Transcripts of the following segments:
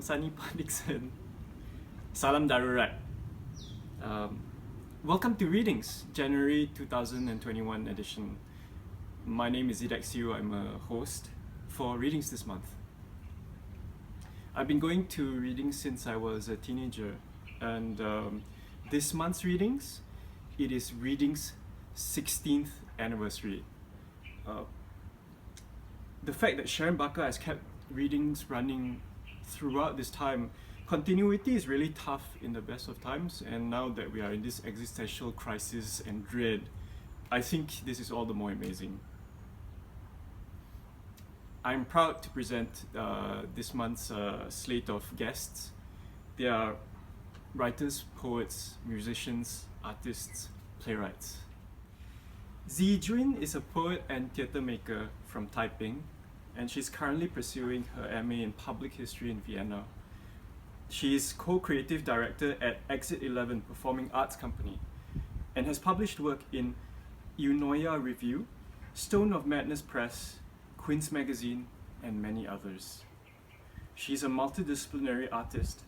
Sunny Dixon. Salam Darurat. Welcome to Readings, January 2021 edition. My name is Zidek Siu. I'm a host for Readings this month. I've been going to Readings since I was a teenager, and this month's Readings, it is Readings' 16th anniversary. The fact that Sharon Barker has kept Readings running throughout this time, continuity is really tough in the best of times, and now that we are in this existential crisis and dread, I think this is all the more amazing. I'm proud to present this month's slate of guests. They are writers, poets, musicians, artists, playwrights. Zi Jun is a poet and theatre maker from Taiping, and she's currently pursuing her MA in Public History in Vienna. She is co-creative director at Exit 11 Performing Arts Company and has published work in Eunoia Review, Stone of Madness Press, Queen's Magazine, and many others. She's a multidisciplinary artist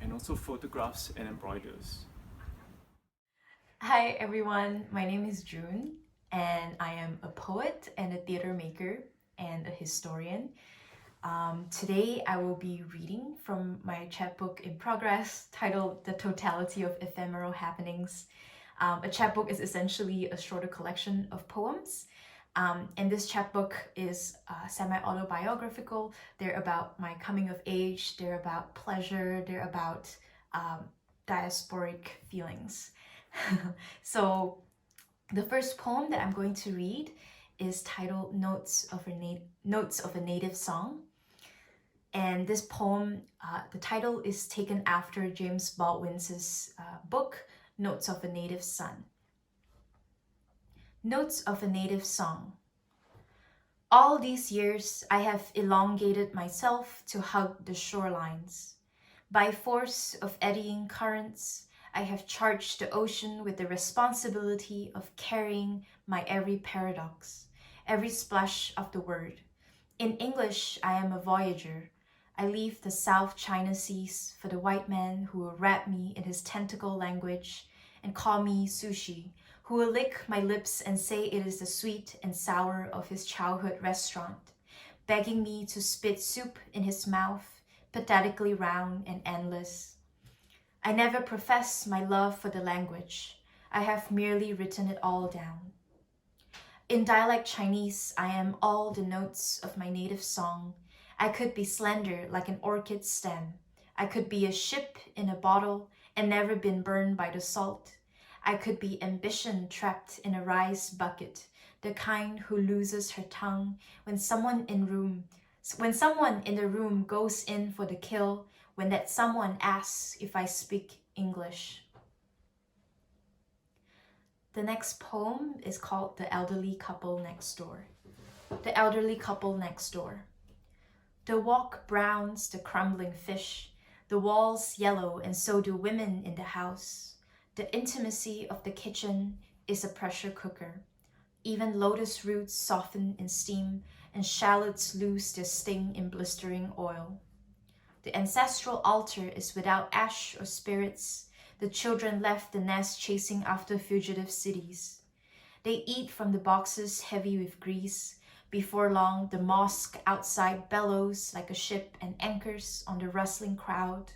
and also photographs and embroiders. Hi everyone, my name is June, and I am a poet and a theatre maker and a historian. Today I will be reading from my chapbook in progress titled The Totality of Ephemeral Happenings. A chapbook is essentially a shorter collection of poems, and this chapbook is semi-autobiographical. They're about my coming of age, they're about pleasure, they're about diasporic feelings. So the first poem that I'm going to read is titled Notes of a Native Song. And this poem, the title is taken after James Baldwin's book, Notes of a Native Son. Notes of a Native Song. All these years, I have elongated myself to hug the shorelines. By force of eddying currents, I have charged the ocean with the responsibility of carrying my every paradox, every splash of the word. In English, I am a voyager. I leave the South China Seas for the white man who will wrap me in his tentacle language and call me sushi, who will lick my lips and say it is the sweet and sour of his childhood restaurant, begging me to spit soup in his mouth, pathetically round and endless. I never profess my love for the language. I have merely written it all down. In dialect Chinese, I am all the notes of my native song. I could be slender like an orchid stem. I could be a ship in a bottle and never been burned by the salt. I could be ambition trapped in a rice bucket, the kind who loses her tongue when someone in the room goes in for the kill, when that someone asks if I speak English. The next poem is called The Elderly Couple Next Door. The Elderly Couple Next Door. The wok browns the crumbling fish, the walls yellow, and so do women in the house. The intimacy of the kitchen is a pressure cooker. Even lotus roots soften in steam, and shallots lose their sting in blistering oil. The ancestral altar is without ash or spirits. The children left the nest chasing after fugitive cities. They eat from the boxes heavy with grease. Before long, the mosque outside bellows like a ship and anchors on the rustling crowd.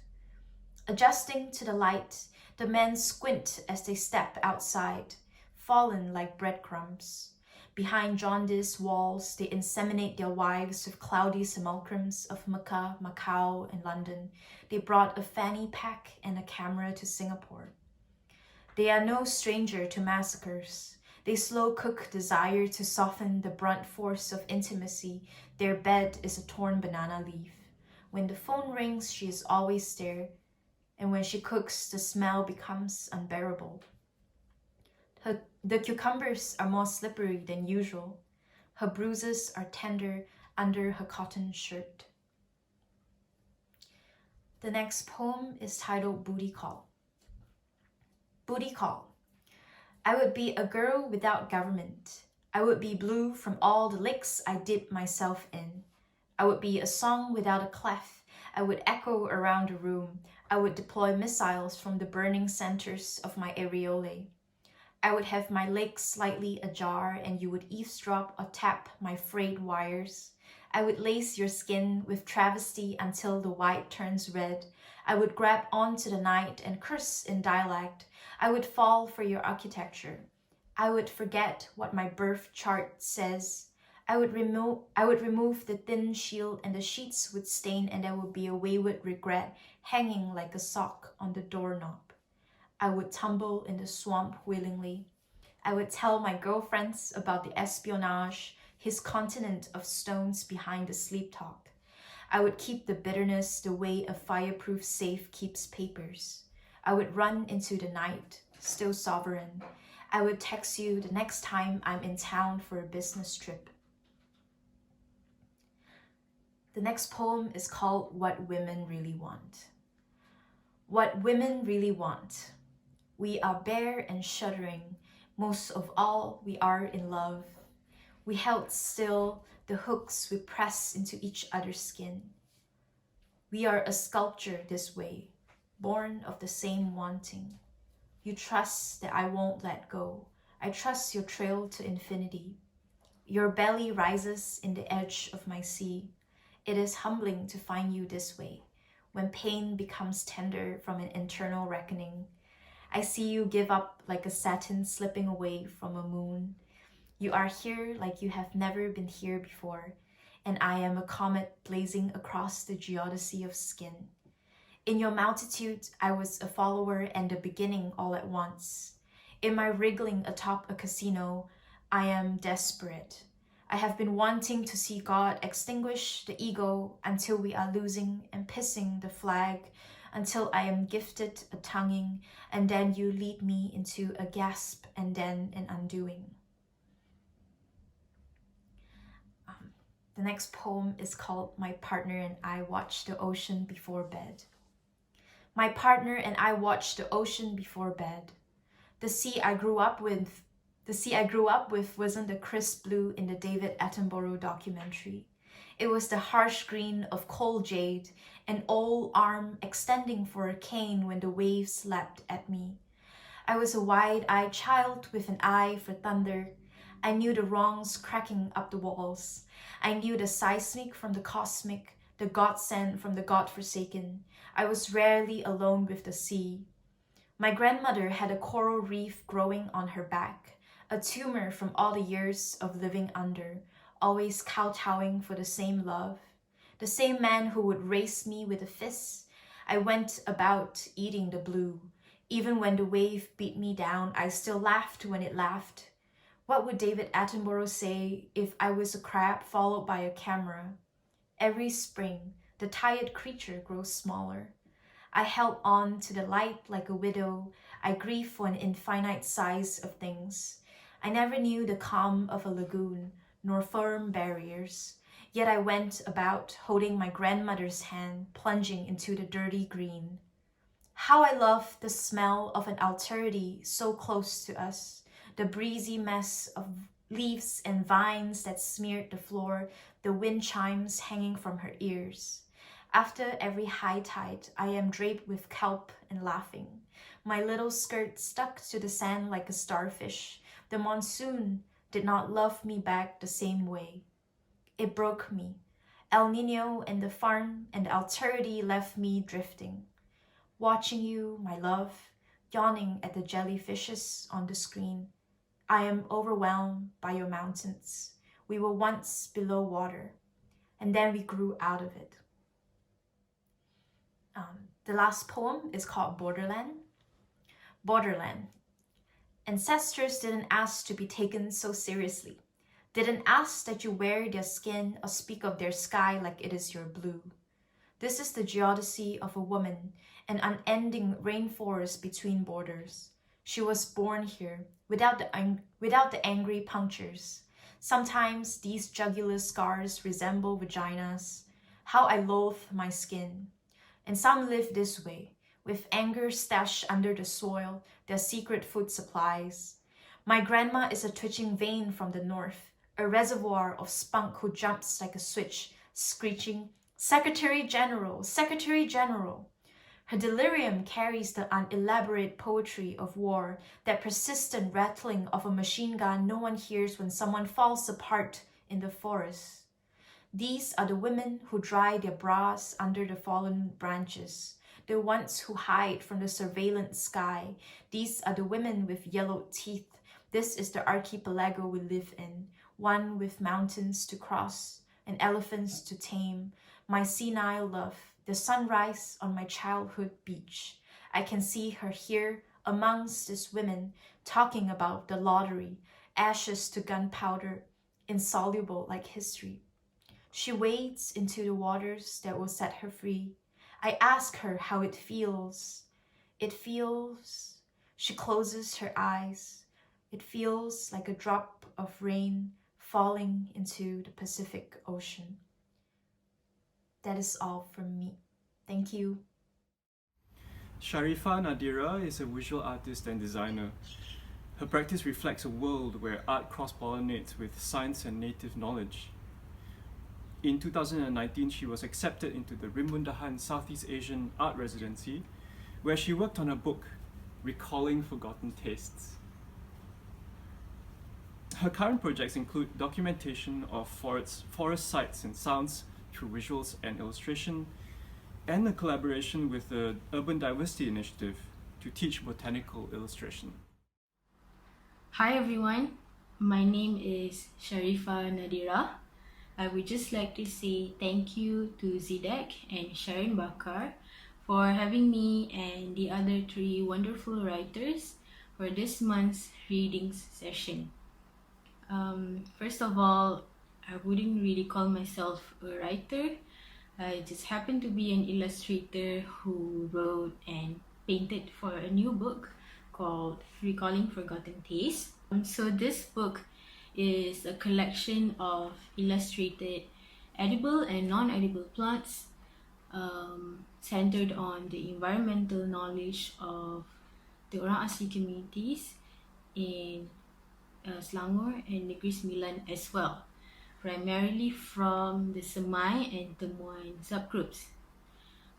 Adjusting to the light, the men squint as they step outside, fallen like breadcrumbs. Behind jaundiced walls, they inseminate their wives with cloudy simulacrums of Mecca, Macau, and London. They brought a fanny pack and a camera to Singapore. They are no stranger to massacres. They slow cook desire to soften the brunt force of intimacy. Their bed is a torn banana leaf. When the phone rings, she is always there. And when she cooks, the smell becomes unbearable. The cucumbers are more slippery than usual. Her bruises are tender under her cotton shirt. The next poem is titled Booty Call. Booty Call. I would be a girl without government. I would be blue from all the licks I dip myself in. I would be a song without a clef. I would echo around the room. I would deploy missiles from the burning centers of my areolae. I would have my legs slightly ajar and you would eavesdrop or tap my frayed wires. I would lace your skin with travesty until the white turns red. I would grab onto the night and curse in dialect. I would fall for your architecture. I would forget what my birth chart says. I would remove the thin shield and the sheets would stain and there would be a wayward regret hanging like a sock on the doorknob. I would tumble in the swamp willingly. I would tell my girlfriends about the espionage, his continent of stones behind the sleep talk. I would keep the bitterness the way a fireproof safe keeps papers. I would run into the night, still sovereign. I would text you the next time I'm in town for a business trip. The next poem is called What Women Really Want. What women really want. We are bare and shuddering. Most of all, we are in love. We held still the hooks we press into each other's skin. We are a sculpture this way, born of the same wanting. You trust that I won't let go. I trust your trail to infinity. Your belly rises in the edge of my sea. It is humbling to find you this way, when pain becomes tender from an internal reckoning. I see you give up like a satin slipping away from a moon. You are here like you have never been here before, and I am a comet blazing across the geodesy of skin. In your multitude, I was a follower and a beginning all at once. In my wriggling atop a casino, I am desperate. I have been wanting to see God extinguish the ego until we are losing and pissing the flag, until I am gifted a tonguing, and then you lead me into a gasp and then an undoing. The next poem is called My Partner and I Watch the Ocean Before Bed. My partner and I watched the ocean before bed. The sea I grew up with wasn't the crisp blue in the David Attenborough documentary. It was the harsh green of coal jade, an old arm extending for a cane when the waves lapped at me. I was a wide-eyed child with an eye for thunder. I knew the wrongs cracking up the walls. I knew the seismic from the cosmic, the godsend from the godforsaken. I was rarely alone with the sea. My grandmother had a coral reef growing on her back, a tumor from all the years of living under, always kowtowing for the same love, the same man who would race me with a fist. I went about eating the blue. Even when the wave beat me down, I still laughed when it laughed. What would David Attenborough say if I was a crab followed by a camera? Every spring, the tired creature grows smaller. I held on to the light like a widow. I grieve for an infinite size of things. I never knew the calm of a lagoon, nor firm barriers. Yet I went about holding my grandmother's hand, plunging into the dirty green. How I love the smell of an alterity so close to us, the breezy mess of leaves and vines that smeared the floor, the wind chimes hanging from her ears. After every high tide, I am draped with kelp and laughing. My little skirt stuck to the sand like a starfish. The monsoon did not love me back the same way. It broke me. El Nino and the farm and the alterity left me drifting. Watching you, my love, yawning at the jellyfishes on the screen. I am overwhelmed by your mountains. We were once below water, and then we grew out of it. The last poem is called Borderland. Borderland. Ancestors didn't ask to be taken so seriously. Didn't ask that you wear their skin or speak of their sky like it is your blue. This is the geodesy of a woman, an unending rainforest between borders. She was born here, without the angry punctures. Sometimes these jugular scars resemble vaginas. How I loathe my skin. And some live this way, with anger stashed under the soil, their secret food supplies. My grandma is a twitching vein from the north, a reservoir of spunk who jumps like a switch, screeching, Secretary General, Secretary General. Her delirium carries the unelaborate poetry of war, that persistent rattling of a machine gun no one hears when someone falls apart in the forest. These are the women who dry their bras under the fallen branches, the ones who hide from the surveillance sky. These are the women with yellowed teeth. This is the archipelago we live in, one with mountains to cross and elephants to tame. My senile love, the sunrise on my childhood beach. I can see her here amongst these women talking about the lottery, ashes to gunpowder, insoluble like history. She wades into the waters that will set her free. I ask her how it feels. It feels... She closes her eyes. It feels like a drop of rain falling into the Pacific Ocean. That is all from me. Thank you. Sharifa Nadira is a visual artist and designer. Her practice reflects a world where art cross-pollinates with science and native knowledge. In 2019, she was accepted into the Rimbundahan Southeast Asian Art Residency, where she worked on a book, Recalling Forgotten Tastes. Her current projects include documentation of forest sights and sounds through visuals and illustration, and a collaboration with the Urban Diversity Initiative to teach botanical illustration. Hi everyone, my name is Sharifa Nadira. I would just like to say thank you to Zidek and Sharon Bakar for having me and the other three wonderful writers for this month's readings session. First of all, I wouldn't really call myself a writer. I just happen to be an illustrator who wrote and painted for a new book called Recalling Forgotten Tastes. So this book is a collection of illustrated edible and non-edible plants centered on the environmental knowledge of the orang asli communities in Selangor and Negeri Sembilan as well, primarily from the Semai and Temuan subgroups.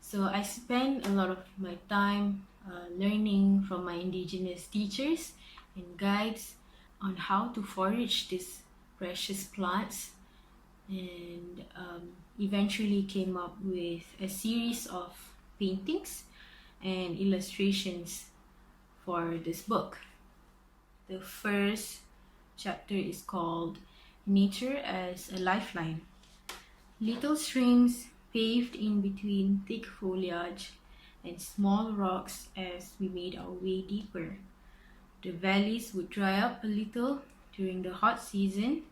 So I spend a lot of my time learning from my indigenous teachers and guides on how to forage these precious plants, and eventually came up with a series of paintings and illustrations for this book. The first chapter is called Nature as a Lifeline. Little streams paved in between thick foliage and small rocks as we made our way deeper. The valleys would dry up a little during the hot season,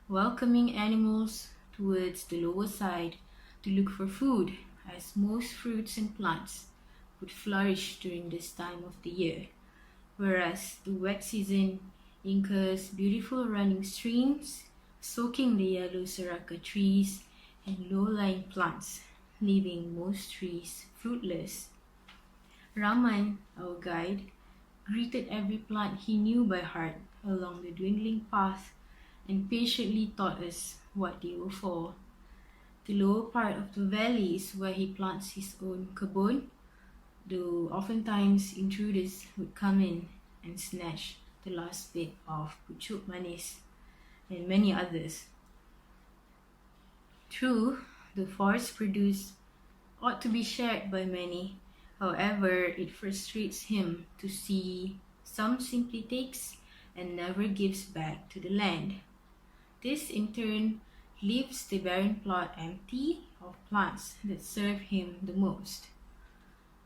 welcoming animals towards the lower side to look for food, as most fruits and plants would flourish during this time of the year, whereas the wet season incurs beautiful running streams, soaking the yellow seraka trees and low-lying plants, leaving most trees fruitless. Raman, our guide, greeted every plant he knew by heart along the dwindling path and patiently taught us what they were for. The lower part of the valley is where he plants his own kebun, though oftentimes intruders would come in and snatch the last bit of pucuk manis and many others. True, the forest produce ought to be shared by many. However, it frustrates him to see some simply takes and never gives back to the land. This in turn leaves the barren plot empty of plants that serve him the most.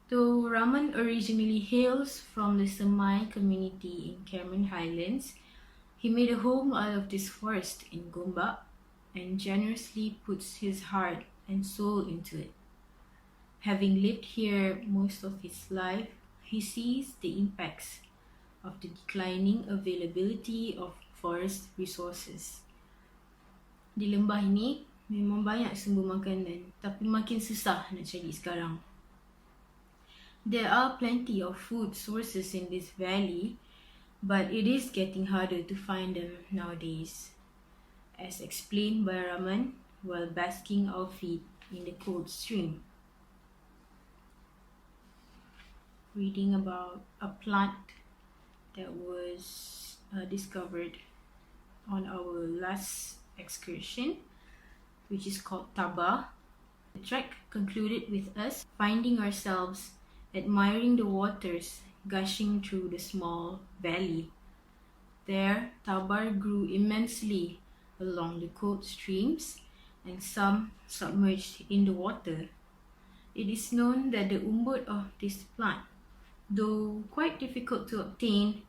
Though Raman originally hails from the Semai community in Cameron Highlands, he made a home out of this forest in Gombak and generously puts his heart and soul into it. Having lived here most of his life, he sees the impacts of the declining availability of forest resources. Di lembah ini memang banyak sumber makanan, tapi makin susah nak cari sekarang. There are plenty of food sources in this valley, but it is getting harder to find them nowadays. As explained by Raman while basking our feet in the cold stream. Reading about a plant that was discovered on our last excursion, which is called Taba. The trek concluded with us finding ourselves admiring the waters gushing through the small valley. There, tabar grew immensely along the cold streams, and some submerged in the water. It is known that the umbut of this plant, though quite difficult to obtain,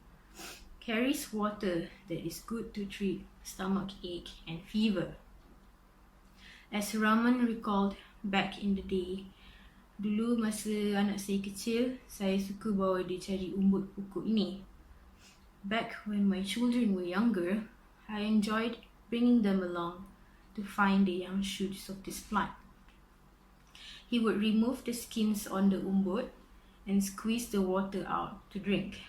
carries water that is good to treat stomach ache and fever. As Raman recalled back in the day, dulu masa anak saya kecil, saya suka bawa dia cari umbut pokok ini. Back when my children were younger, I enjoyed bringing them along to find the young shoots of this plant. He would remove the skins on the umbut and squeeze the water out to drink.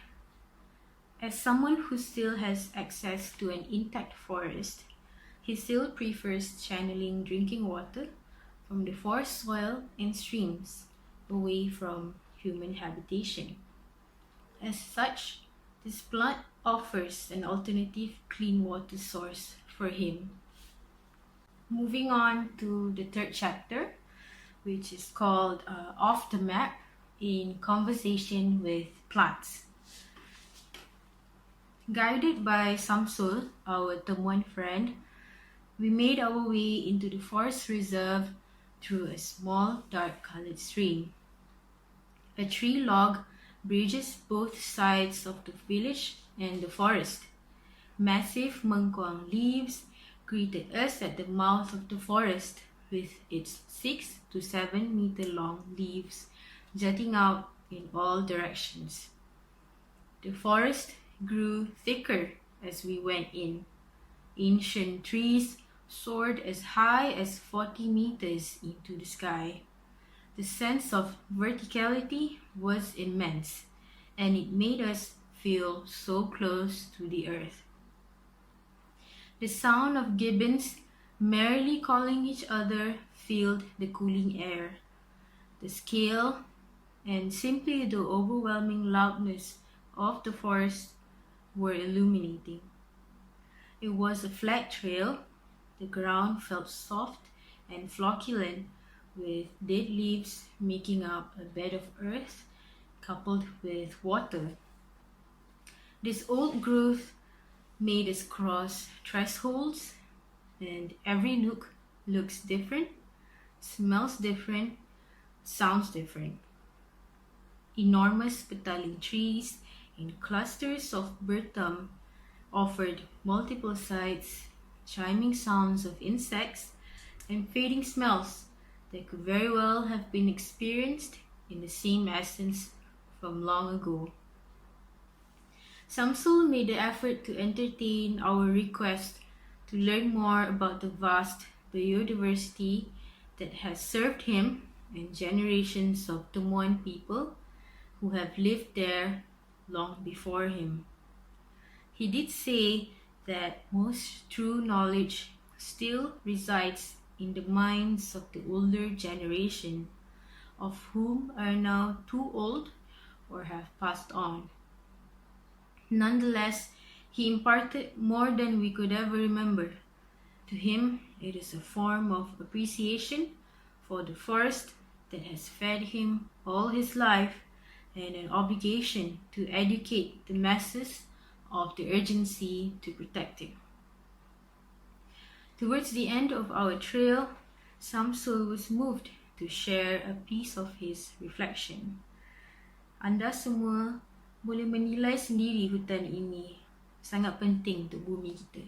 As someone who still has access to an intact forest, he still prefers channeling drinking water from the forest soil and streams away from human habitation. As such, this plant offers an alternative clean water source for him. Moving on to the third chapter, which is called Off the Map in Conversation with Plants. Guided by Samsul, our Temuan friend, we made our way into the forest reserve through a small dark-colored stream. A tree log bridges both sides of the village and the forest. Massive mengkuang leaves greeted us at the mouth of the forest with its 6 to 7 meter long leaves jutting out in all directions. The forest grew thicker as we went in. Ancient trees soared as high as 40 meters into the sky. The sense of verticality was immense, and it made us feel so close to the earth. The sound of gibbons merrily calling each other filled the cooling air. The scale and simply the overwhelming loudness of the forest were illuminating. It was a flat trail. The ground felt soft and flocculent, with dead leaves making up a bed of earth coupled with water. This old growth made us cross thresholds, and every nook looks different, smells different, sounds different. Enormous petaling trees and clusters of bertam offered multiple sights, chiming sounds of insects, and fading smells that could very well have been experienced in the same essence from long ago. Samsul made the effort to entertain our request to learn more about the vast biodiversity that has served him and generations of Temuan people who have lived there long before him. He did say that most true knowledge still resides in the minds of the older generation, of whom are now too old or have passed on. Nonetheless, he imparted more than we could ever remember. To him, it is a form of appreciation for the forest that has fed him all his life, and an obligation to educate the masses of the urgency to protect it. Towards the end of our trail, Samsul was moved to share a piece of his reflection. Anda semua boleh menilai sendiri hutan ini sangat penting untuk bumi kita.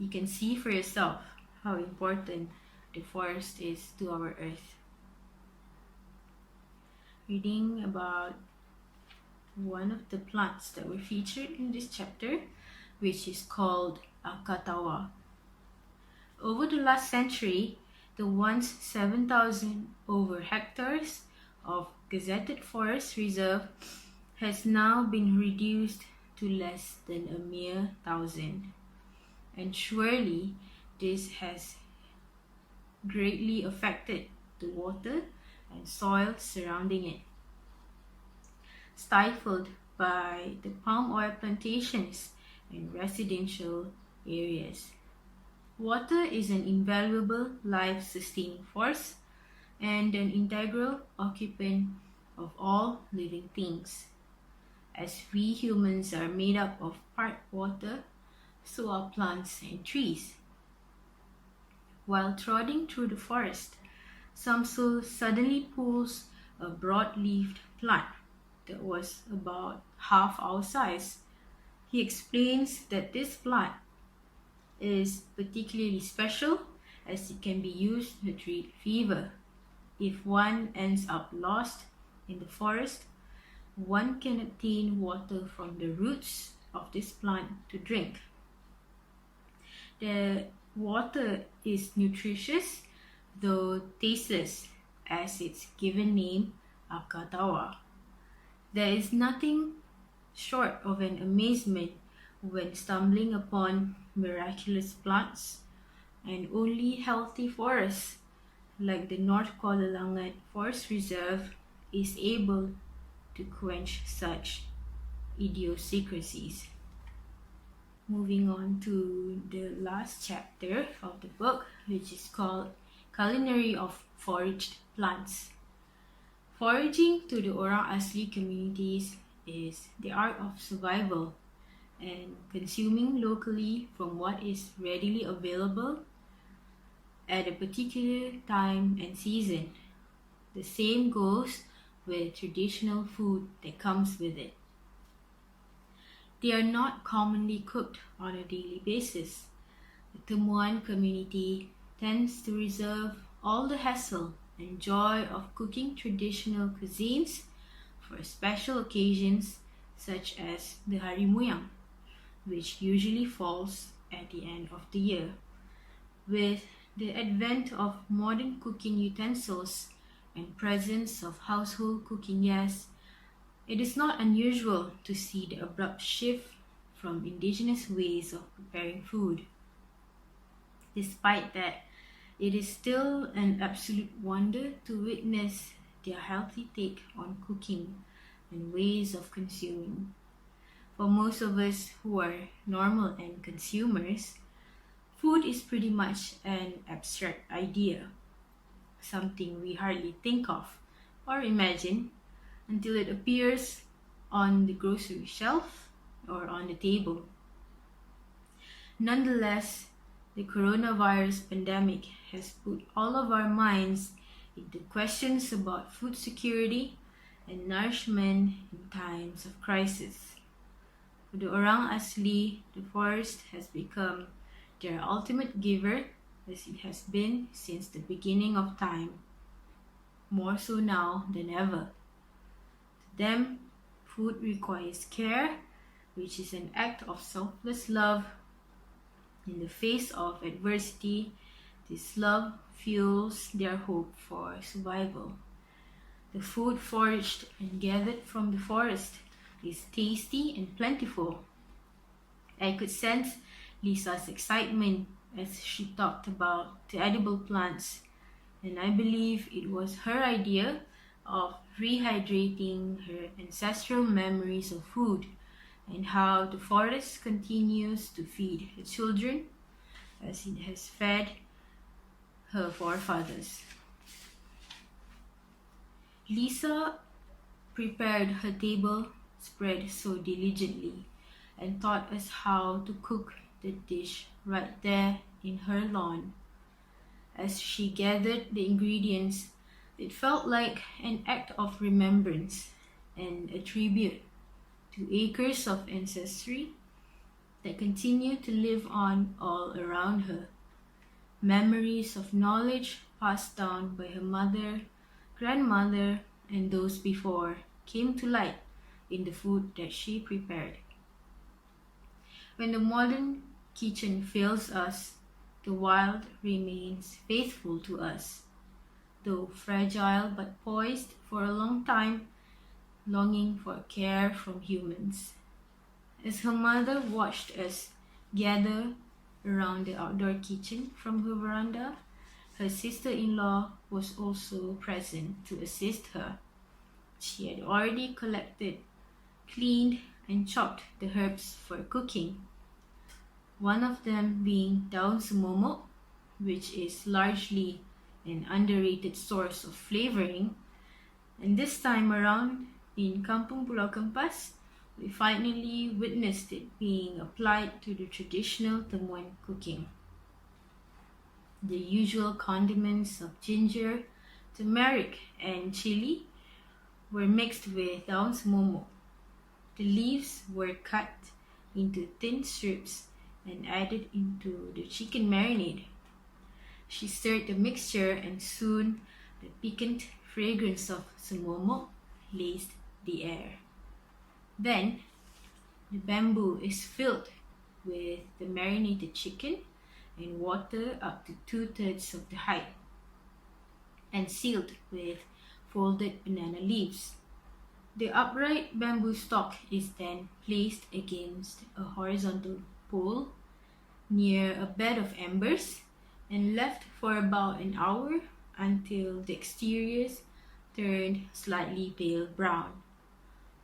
You can see for yourself how important the forest is to our earth. Reading about one of the plants that were featured in this chapter, which is called Akatawa. Over the last century, the once 7,000 over hectares of gazetted forest reserve has now been reduced to less than a mere 1,000. And surely this has greatly affected the water and soil surrounding it. Stifled by the palm oil plantations and residential areas. Water is an invaluable life-sustaining force and an integral occupant of all living things. As we humans are made up of part water, so are plants and trees. While trotting through the forest, Samsul suddenly pulls a broad-leaved plant that was about half our size. He explains that this plant is particularly special as it can be used to treat fever. If one ends up lost in the forest, one can obtain water from the roots of this plant to drink. The water is nutritious, though tasteless, as its given name, Akatawa. There is nothing short of an amazement when stumbling upon miraculous plants and only healthy forests like the North Kuala Langat Forest Reserve is able to quench such idiosyncrasies. Moving on to the last chapter of the book, which is called Culinary of Foraged Plants. Foraging to the Orang Asli communities is the art of survival and consuming locally from what is readily available at a particular time and season. The same goes with traditional food that comes with it. They are not commonly cooked on a daily basis. The Temuan community tends to reserve all the hassle and joy of cooking traditional cuisines for special occasions such as the Hari Muyang, which usually falls at the end of the year. With the advent of modern cooking utensils and presence of household cooking gas, it is not unusual to see the abrupt shift from indigenous ways of preparing food. Despite that, it is still an absolute wonder to witness their healthy take on cooking and ways of consuming. For most of us who are normal end consumers, food is pretty much an abstract idea, something we hardly think of or imagine until it appears on the grocery shelf or on the table. Nonetheless, the coronavirus pandemic has put all of our minds into questions about food security and nourishment in times of crisis. For the Orang Asli, the forest has become their ultimate giver, as it has been since the beginning of time, more so now than ever. To them, food requires care, which is an act of selfless love. In the face of adversity, this love fuels their hope for survival. The food foraged and gathered from the forest is tasty and plentiful. I could sense Lisa's excitement as she talked about the edible plants, and I believe it was her idea of rehydrating her ancestral memories of food and how the forest continues to feed her children as it has fed her forefathers. Lisa prepared her table spread so diligently and taught us how to cook the dish right there in her lawn. As she gathered the ingredients, it felt like an act of remembrance and a tribute to acres of ancestry that continue to live on all around her. Memories of knowledge passed down by her mother, grandmother, and those before came to light in the food that she prepared. When the modern kitchen fails us, the wild remains faithful to us, though fragile but poised for a long time, longing for care from humans. As her mother watched us gather around the outdoor kitchen from her veranda, her sister-in-law was also present to assist her. She had already collected, cleaned, and chopped the herbs for cooking. One of them being daun sumomok, which is largely an underrated source of flavoring. And this time around, in Kampung Pulau Kempas, we finally witnessed it being applied to the traditional Temuan cooking. The usual condiments of ginger, turmeric, and chili were mixed with daun sumomok. The leaves were cut into thin strips and added into the chicken marinade. She stirred the mixture and soon the piquant fragrance of sumomok laced the air. Then, the bamboo is filled with the marinated chicken and water up to 2/3 of the height and sealed with folded banana leaves. The upright bamboo stalk is then placed against a horizontal pole near a bed of embers and left for about an hour until the exteriors turned slightly pale brown.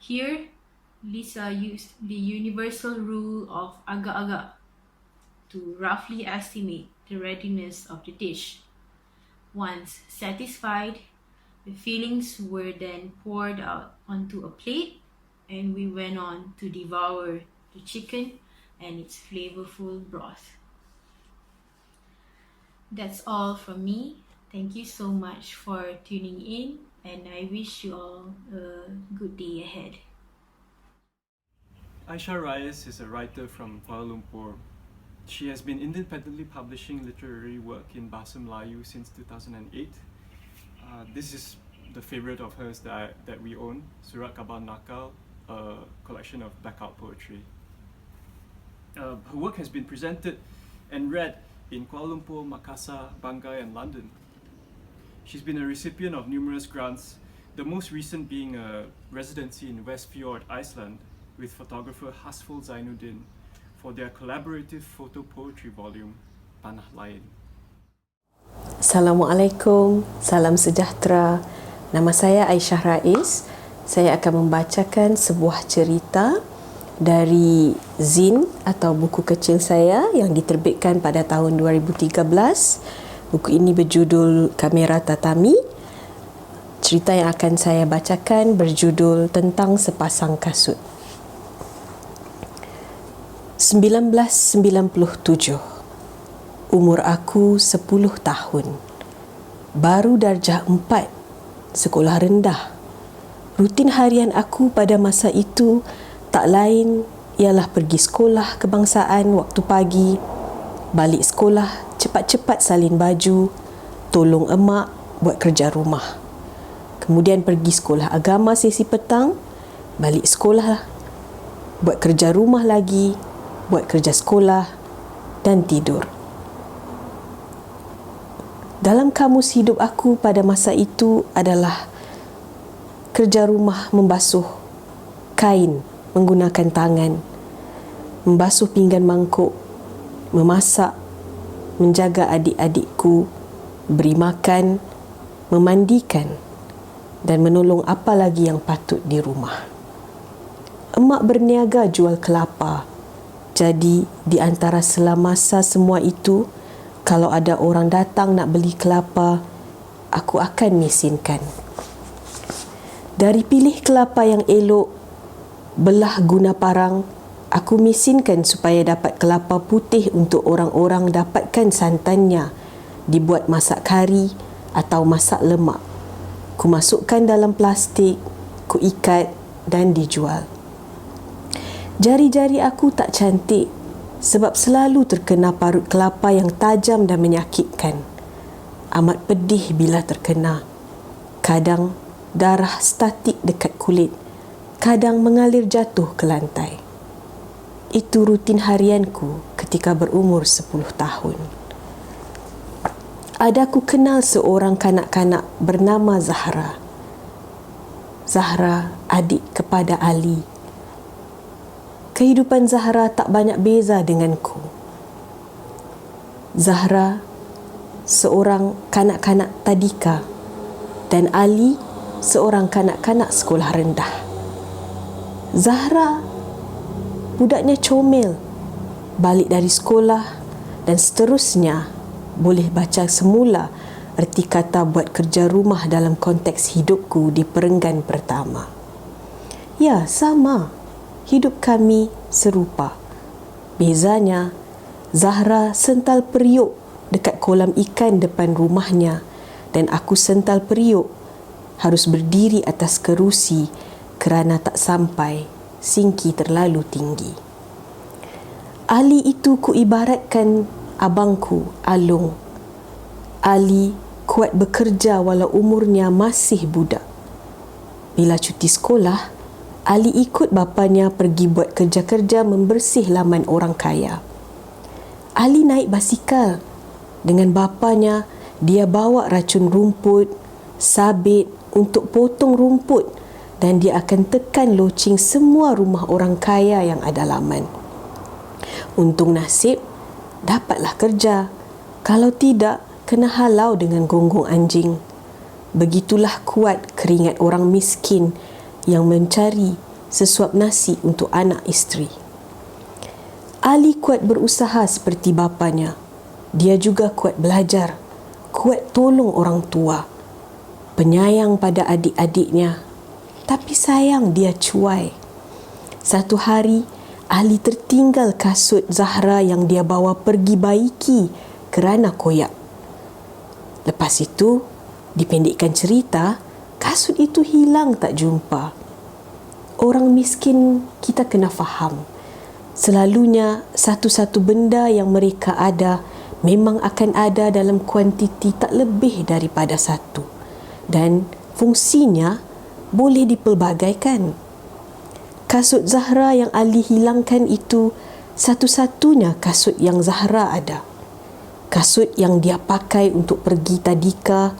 Here, Lisa used the universal rule of agak-agak to roughly estimate the readiness of the dish. Once satisfied, the fillings were then poured out onto a plate and we went on to devour the chicken and its flavorful broth. That's all from me. Thank you so much for tuning in and I wish you all a good day ahead. Aisyah Rais is a writer from Kuala Lumpur. She has been independently publishing literary work in Bahasa Melayu since 2008. This is the favorite of hers that we own, Surat Khabar Nakal, a collection of blackout poetry. Her work has been presented and read in Kuala Lumpur, Makassar, Banggai and London. She's been a recipient of numerous grants, the most recent being a residency in Westfjord, Iceland, with photographer Hasful Zainuddin for their collaborative photo poetry volume, Tanah Lain. Assalamualaikum, salam sejahtera. Nama saya Aisyah Rais. Saya akan membacakan sebuah cerita dari zin atau buku kecil saya yang diterbitkan pada tahun 2013. Buku ini berjudul Kamera Tatami. Cerita yang akan saya bacakan berjudul Tentang Sepasang Kasut. 1997. Umur aku 10 tahun. Baru darjah 4, sekolah rendah. Rutin harian aku pada masa itu tak lain ialah pergi sekolah kebangsaan waktu pagi, balik sekolah cepat-cepat salin baju, tolong emak buat kerja rumah. Kemudian pergi sekolah agama sesi petang, balik sekolah, buat kerja rumah lagi, buat kerja sekolah dan tidur. Dalam kamus hidup aku pada masa itu adalah kerja rumah membasuh kain menggunakan tangan, membasuh pinggan mangkuk, memasak, menjaga adik-adikku, beri makan, memandikan dan menolong apa lagi yang patut di rumah. Emak berniaga jual kelapa. Jadi di antara selamasa semua itu, kalau ada orang datang nak beli kelapa, aku akan mesinkan. Dari pilih kelapa yang elok, belah guna parang, aku mesinkan supaya dapat kelapa putih untuk orang-orang dapatkan santannya, dibuat masak kari atau masak lemak. Ku masukkan dalam plastik, ku ikat dan dijual. Jari-jari aku tak cantik sebab selalu terkena parut kelapa yang tajam dan menyakitkan. Amat pedih bila terkena. Kadang darah statik dekat kulit, kadang mengalir jatuh ke lantai. Itu rutin harianku ketika berumur 10 tahun. Adaku kenal seorang kanak-kanak bernama Zahra. Zahra adik kepada Ali. Kehidupan Zahra tak banyak beza denganku. Zahra seorang kanak-kanak tadika dan Ali seorang kanak-kanak sekolah rendah. Zahra budaknya comel, balik dari sekolah dan seterusnya boleh baca semula erti kata buat kerja rumah dalam konteks hidupku di perenggan pertama. Ya, sama. Hidup kami serupa. Bezanya, Zahra sental periuk dekat kolam ikan depan rumahnya dan aku sental periuk harus berdiri atas kerusi kerana tak sampai, singki terlalu tinggi. Ali itu kuibaratkan abangku, Alung. Ali kuat bekerja walau umurnya masih budak. Bila cuti sekolah, Ali ikut bapanya pergi buat kerja-kerja membersih laman orang kaya. Ali naik basikal. Dengan bapanya, dia bawa racun rumput, sabit untuk potong rumput dan dia akan tekan loceng semua rumah orang kaya yang ada laman. Untung nasib, dapatlah kerja. Kalau tidak, kena halau dengan gonggong anjing. Begitulah kuat keringat orang miskin yang mencari sesuap nasi untuk anak isteri. Ali kuat berusaha seperti bapanya. Dia juga kuat belajar, kuat tolong orang tua, penyayang pada adik-adiknya. Tapi sayang dia cuai. Satu hari, Ali tertinggal kasut Zahra yang dia bawa pergi baiki kerana koyak. Lepas itu, dipendekkan cerita, kasut itu hilang tak jumpa. Orang miskin kita kena faham. Selalunya satu-satu benda yang mereka ada memang akan ada dalam kuantiti tak lebih daripada satu. Dan fungsinya boleh dipelbagaikan. Kasut Zahra yang Ali hilangkan itu satu-satunya kasut yang Zahra ada. Kasut yang dia pakai untuk pergi tadika.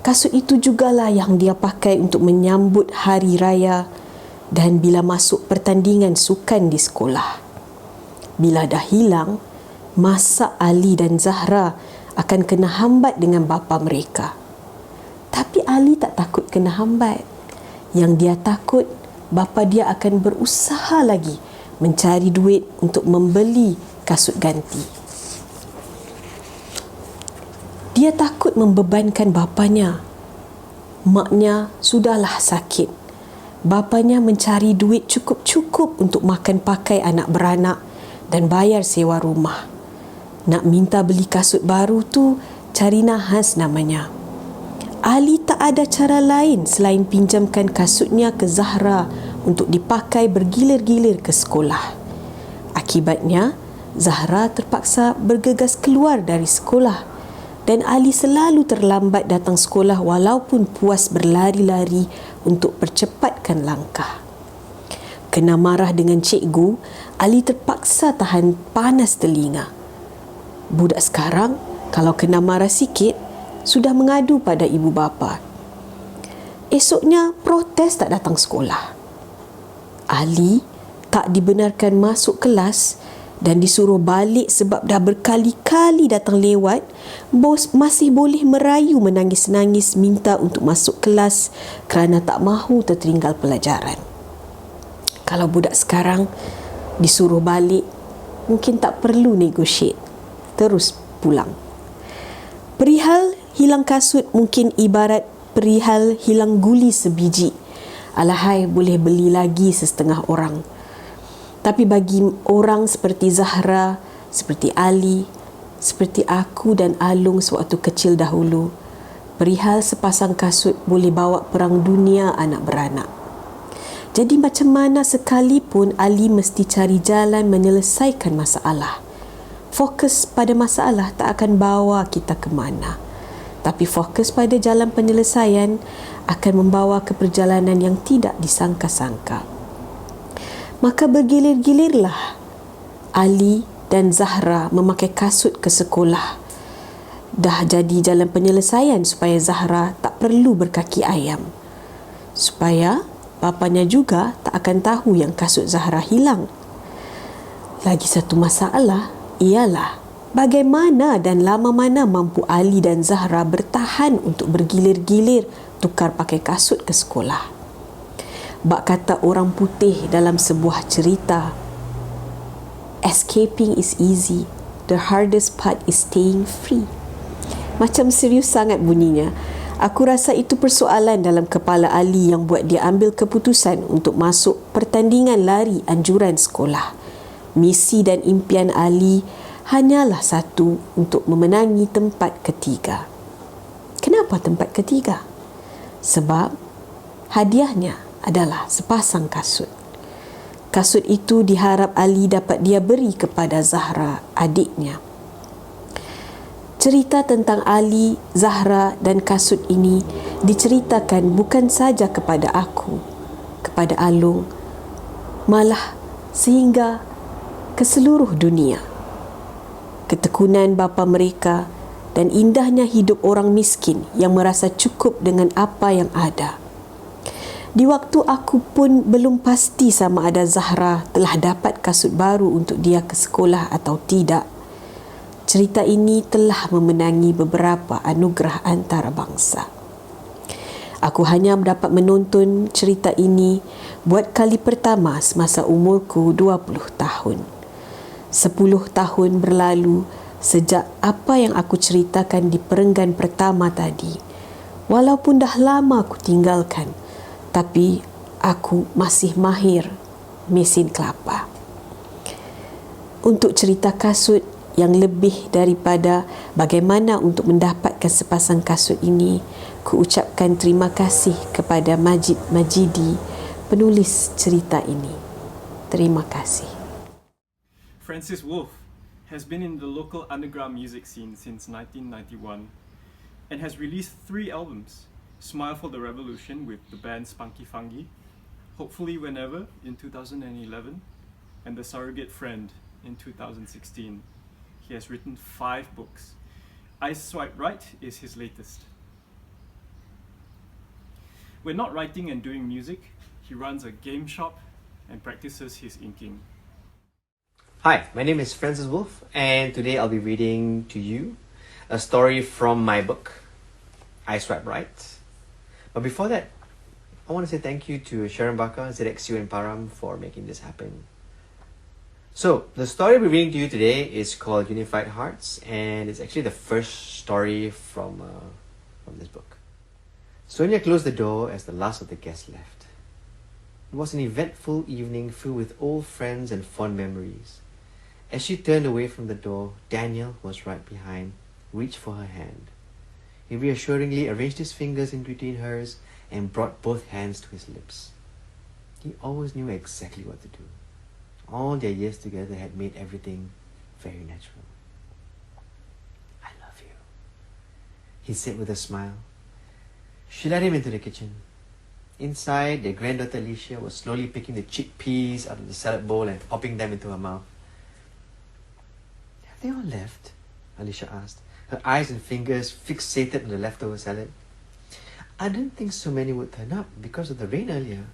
Kasut itu jugalah yang dia pakai untuk menyambut hari raya dan bila masuk pertandingan sukan di sekolah. Bila dah hilang, masa Ali dan Zahra akan kena hambat dengan bapa mereka. Tapi Ali tak takut kena hambat. Yang dia takut, bapa dia akan berusaha lagi mencari duit untuk membeli kasut ganti. Dia takut membebankan bapanya. Maknya sudahlah sakit. Bapanya mencari duit cukup-cukup untuk makan pakai anak beranak dan bayar sewa rumah. Nak minta beli kasut baru tu cari nahas namanya. Ali tak ada cara lain selain pinjamkan kasutnya ke Zahra untuk dipakai bergilir-gilir ke sekolah. Akibatnya, Zahra terpaksa bergegas keluar dari sekolah dan Ali selalu terlambat datang sekolah walaupun puas berlari-lari untuk percepatkan langkah. Kena marah dengan cikgu, Ali terpaksa tahan panas telinga. Budak sekarang, kalau kena marah sikit, sudah mengadu pada ibu bapa. Esoknya protes tak datang sekolah. Ali tak dibenarkan masuk kelas dan disuruh balik sebab dah berkali-kali datang lewat. Bos masih boleh merayu menangis-nangis minta untuk masuk kelas kerana tak mahu tertinggal pelajaran. Kalau budak sekarang disuruh balik, mungkin tak perlu negotiate, terus pulang. Perihal hilang kasut mungkin ibarat perihal hilang guli sebiji. Alahai boleh beli lagi sesetengah orang. Tapi bagi orang seperti Zahra, seperti Ali, seperti aku dan Alung sewaktu kecil dahulu, perihal sepasang kasut boleh bawa perang dunia anak beranak. Jadi macam mana sekalipun Ali mesti cari jalan menyelesaikan masalah. Fokus pada masalah tak akan bawa kita ke mana. Tapi fokus pada jalan penyelesaian akan membawa ke perjalanan yang tidak disangka-sangka. Maka bergilir-gilirlah Ali dan Zahra memakai kasut ke sekolah. Dah jadi jalan penyelesaian supaya Zahra tak perlu berkaki ayam. Supaya bapanya juga tak akan tahu yang kasut Zahra hilang. Lagi satu masalah ialah Bagaimana dan lama mana mampu Ali dan Zahra bertahan untuk bergilir-gilir tukar pakai kasut ke sekolah? Bak kata orang putih dalam sebuah cerita, escaping is easy, the hardest part is staying free. Macam serius sangat bunyinya. Aku rasa itu persoalan dalam kepala Ali yang buat dia ambil keputusan untuk masuk pertandingan lari anjuran sekolah. Misi dan impian Ali hanyalah satu, untuk memenangi tempat ketiga. Kenapa tempat ketiga? Sebab hadiahnya adalah sepasang kasut. Kasut itu diharap Ali dapat dia beri kepada Zahra, adiknya. Cerita tentang Ali, Zahra dan kasut ini diceritakan bukan saja kepada aku, kepada Alung, malah sehingga ke seluruh dunia. Ketekunan bapa mereka dan indahnya hidup orang miskin yang merasa cukup dengan apa yang ada. Di waktu aku pun belum pasti sama ada Zahra telah dapat kasut baru untuk dia ke sekolah atau tidak, cerita ini telah memenangi beberapa anugerah antarabangsa. Aku hanya dapat menonton cerita ini buat kali pertama semasa umurku 20 tahun. 10 tahun berlalu sejak apa yang aku ceritakan di perenggan pertama tadi. Walaupun dah lama aku tinggalkan, tapi aku masih mahir mesin kelapa. Untuk cerita kasut yang lebih daripada bagaimana untuk mendapatkan sepasang kasut ini, ku ucapkan terima kasih kepada Majid Majidi, penulis cerita ini. Terima kasih. Francis Wolff has been in the local underground music scene since 1991 and has released 3 albums: Smile for the Revolution with the band Spunky Fungi, Hopefully Whenever in 2011, and The Surrogate Friend in 2016. He has written 5 books. I Swipe Right is his latest. When not writing and doing music, he runs a game shop and practices his inking. Hi, my name is Francis Wolff, and today I'll be reading to you a story from my book, I Swipe Right. But before that, I want to say thank you to Sharon Bakar, ZXU and Param for making this happen. So, the story we're reading to you today is called Unified Hearts, and it's actually the first story from this book. Sonia closed the door as the last of the guests left. It was an eventful evening filled with old friends and fond memories. As she turned away from the door, Daniel, who was right behind, reached for her hand. He reassuringly arranged his fingers in between hers and brought both hands to his lips. He always knew exactly what to do. All their years together had made everything very natural. I love you, he said with a smile. She led him into the kitchen. Inside, their granddaughter Alicia was slowly picking the chickpeas out of the salad bowl and popping them into her mouth. Have they all left? Alicia asked, her eyes and fingers fixated on the leftover salad. I didn't think so many would turn up because of the rain earlier.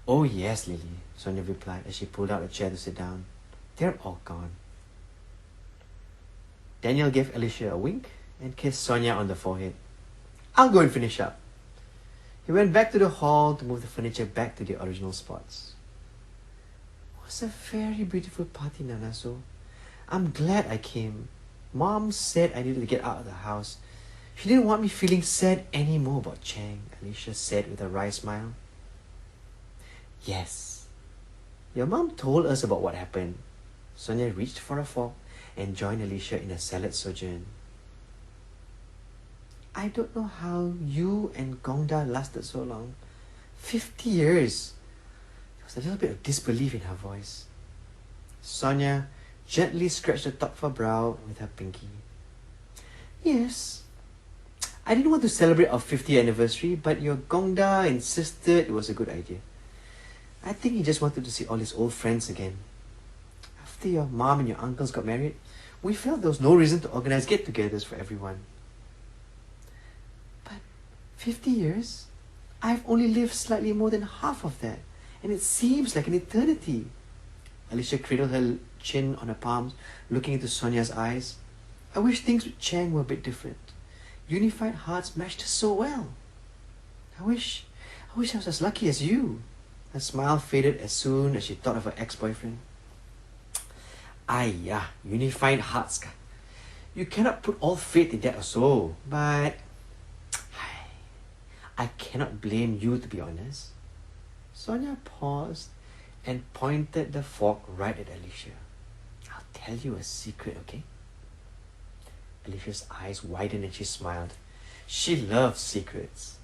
Oh yes, Lily, Sonia replied as she pulled out a chair to sit down. They're all gone. Daniel gave Alicia a wink and kissed Sonia on the forehead. I'll go and finish up. He went back to the hall to move the furniture back to the original spots. It was a very beautiful party, Nanaso. I'm glad I came. Mom said I needed to get out of the house. She didn't want me feeling sad anymore about Chang, Alicia said with a wry smile. Yes. Your mom told us about what happened. Sonia reached for a fork and joined Alicia in a salad sojourn. I don't know how you and Gongda lasted so long. 50 years. There was a little bit of disbelief in her voice. Sonia gently scratched the top of her brow with her pinky. Yes. I didn't want to celebrate our 50th anniversary, but your Gongda insisted it was a good idea. I think he just wanted to see all his old friends again. After your mom and your uncles got married, we felt there was no reason to organize get-togethers for everyone. But 50 years? I've only lived slightly more than half of that, and it seems like an eternity. Alicia cradled her chin on her palms, looking into Sonia's eyes. I wish things with Chang were a bit different. Unified Hearts matched us so well. I wish I was as lucky as you. Her smile faded as soon as she thought of her ex-boyfriend. Aiya, Unified Hearts. You cannot put all faith in that also, but I cannot blame you, to be honest. Sonia paused and pointed the fork right at Alicia. I'll tell you a secret, okay? Alicia's eyes widened and she smiled. She loves secrets.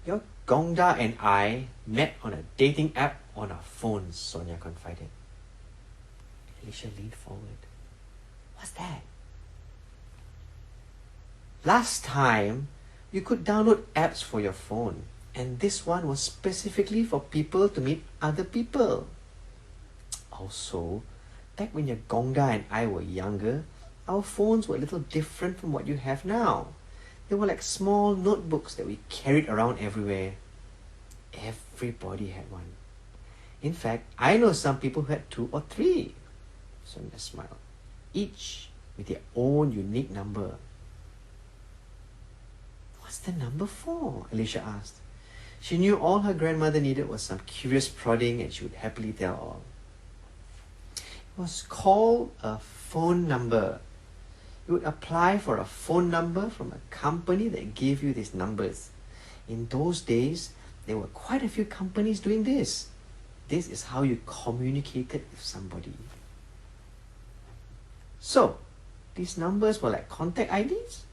Your Gongda and I met on a dating app on our phones, Sonia confided. Alicia leaned forward. What's that? Last time, you could download apps for your phone, and this one was specifically for people to meet other people. Also, back when your Gongda and I were younger, our phones were a little different from what you have now. They were like small notebooks that we carried around everywhere. Everybody had one. In fact, I know some people who had 2 or 3. Sonia smiled. Each with their own unique number. What's the number for? Alicia asked. She knew all her grandmother needed was some curious prodding, and she would happily tell all. It was called a phone number. You would apply for a phone number from a company that gave you these numbers. In those days, there were quite a few companies doing this. This is how you communicated with somebody. So, these numbers were like contact IDs?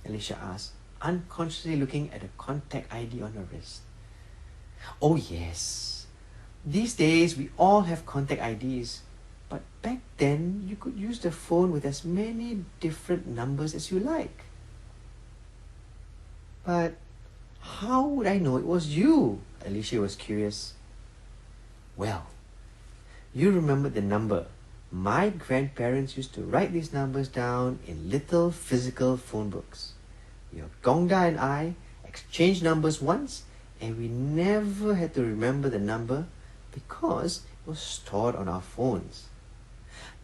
Alicia asked, unconsciously looking at a contact ID on her wrist. Oh yes. These days, we all have contact IDs. But back then, you could use the phone with as many different numbers as you like. But how would I know it was you? Alicia was curious. Well, you remembered the number. My grandparents used to write these numbers down in little physical phone books. Your Gongda and I exchanged numbers once, and we never had to remember the number because it was stored on our phones.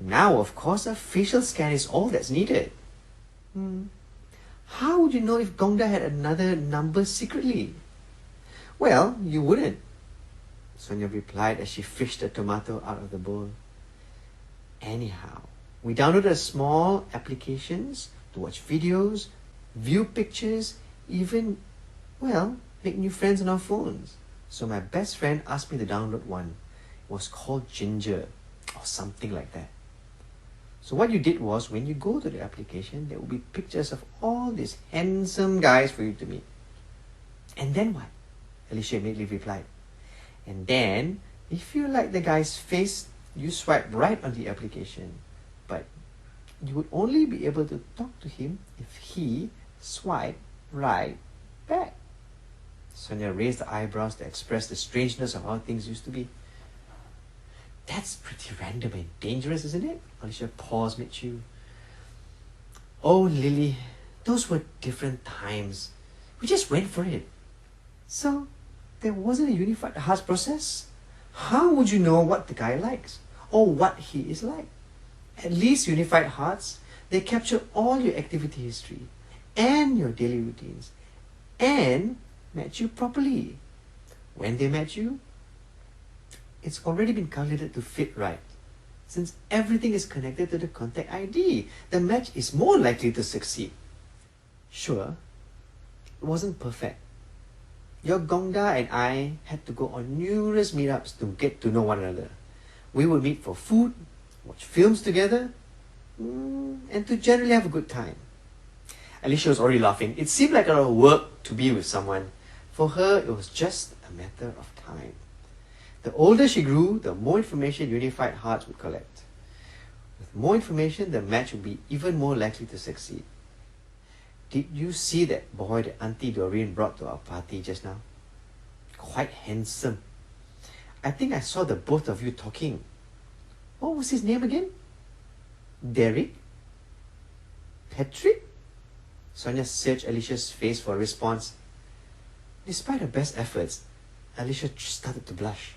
Now, of course, a facial scan is all that's needed. How would you know if Gongda had another number secretly? Well, you wouldn't, Sonia replied as she fished a tomato out of the bowl. Anyhow, we downloaded small applications to watch videos, view pictures, even, make new friends on our phones. So my best friend asked me to download one. It was called Ginger, or something like that. So what you did was, when you go to the application, there will be pictures of all these handsome guys for you to meet. And then what? Alicia immediately replied. And then, if you like the guy's face, you swipe right on the application. But you would only be able to talk to him if he swiped right back. Sonia raised her eyebrows to express the strangeness of how things used to be. That's pretty random and dangerous, isn't it? Alicia paused mid-chew. Oh, Lily, those were different times. We just went for it. So, there wasn't a unified hearts process? How would you know what the guy likes? Or what he is like? At least Unified Hearts, they capture all your activity history and your daily routines and match you properly. When they match you, it's already been calculated to fit right. Since everything is connected to the contact ID, the match is more likely to succeed. Sure, it wasn't perfect. Your Gongda and I had to go on numerous meetups to get to know one another. We would meet for food, watch films together, and to generally have a good time. Alicia was already laughing. It seemed like a lot of work to be with someone. For her, it was just a matter of time. The older she grew, the more information Unified Hearts would collect. With more information, the match would be even more likely to succeed. Did you see that boy that Auntie Doreen brought to our party just now? Quite handsome. I think I saw the both of you talking. What was his name again? Derek? Patrick? Sonia searched Alicia's face for a response. Despite her best efforts, Alicia started to blush.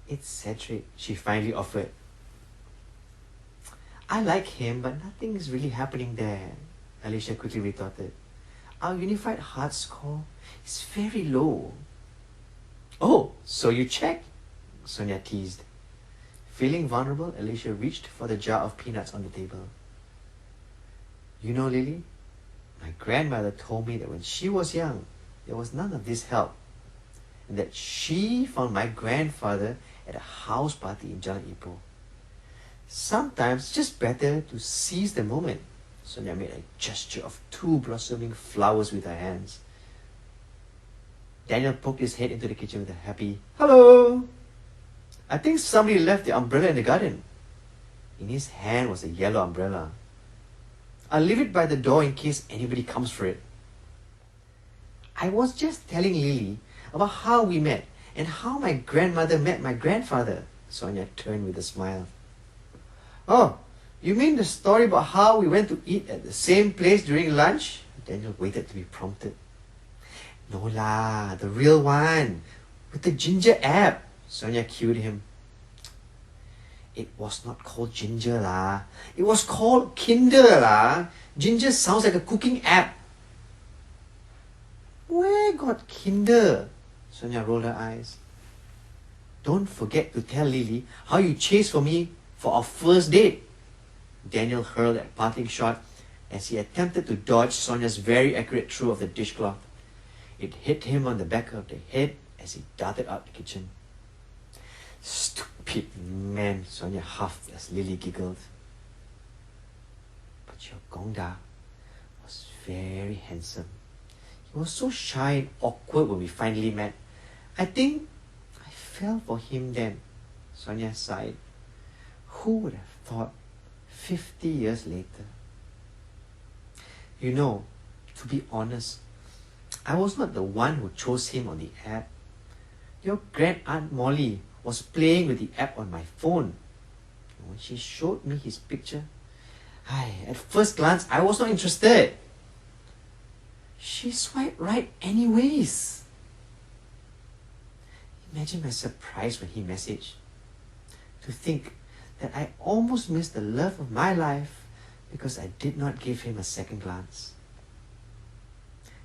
It's Cedric, she finally offered. I like him, but nothing is really happening there, Alicia quickly retorted. Our Unified Hearts score is very low. Oh, so you checked? Sonia teased. Feeling vulnerable, Alicia reached for the jar of peanuts on the table. You know, Lily, my grandmother told me that when she was young, there was none of this help, and that she found my grandfather at a house party in Jalan Ipoh. Sometimes it's just better to seize the moment. Sonia made a gesture of 2 blossoming flowers with her hands. Daniel poked his head into the kitchen with a happy, "Hello! I think somebody left the umbrella in the garden." In his hand was a yellow umbrella. "I'll leave it by the door in case anybody comes for it." I was just telling Lily about how we met and how my grandmother met my grandfather. Sonia turned with a smile. "Oh, you mean the story about how we went to eat at the same place during lunch?" Daniel waited to be prompted. "No lah, the real one, with the Ginger app," Sonia cued him. "It was not called Ginger lah. It was called Kinder lah. Ginger sounds like a cooking app." "Where got Kinder?" Sonia rolled her eyes. "Don't forget to tell Lily how you chased for me for our first date." Daniel hurled a parting shot as he attempted to dodge Sonia's very accurate throw of the dishcloth. It hit him on the back of the head as he darted out the kitchen. "Stupid man," Sonia huffed as Lily giggled. But your Gongda was very handsome. He was so shy and awkward when we finally met. I think I fell for him then. Sonia sighed. Who would have thought 50 years later? You know, to be honest, I was not the one who chose him on the app. Your grand aunt Molly was playing with the app on my phone. When she showed me his picture, at first glance, I was not interested. She swiped right anyways. Imagine my surprise when he messaged. To think that I almost missed the love of my life because I did not give him a second glance.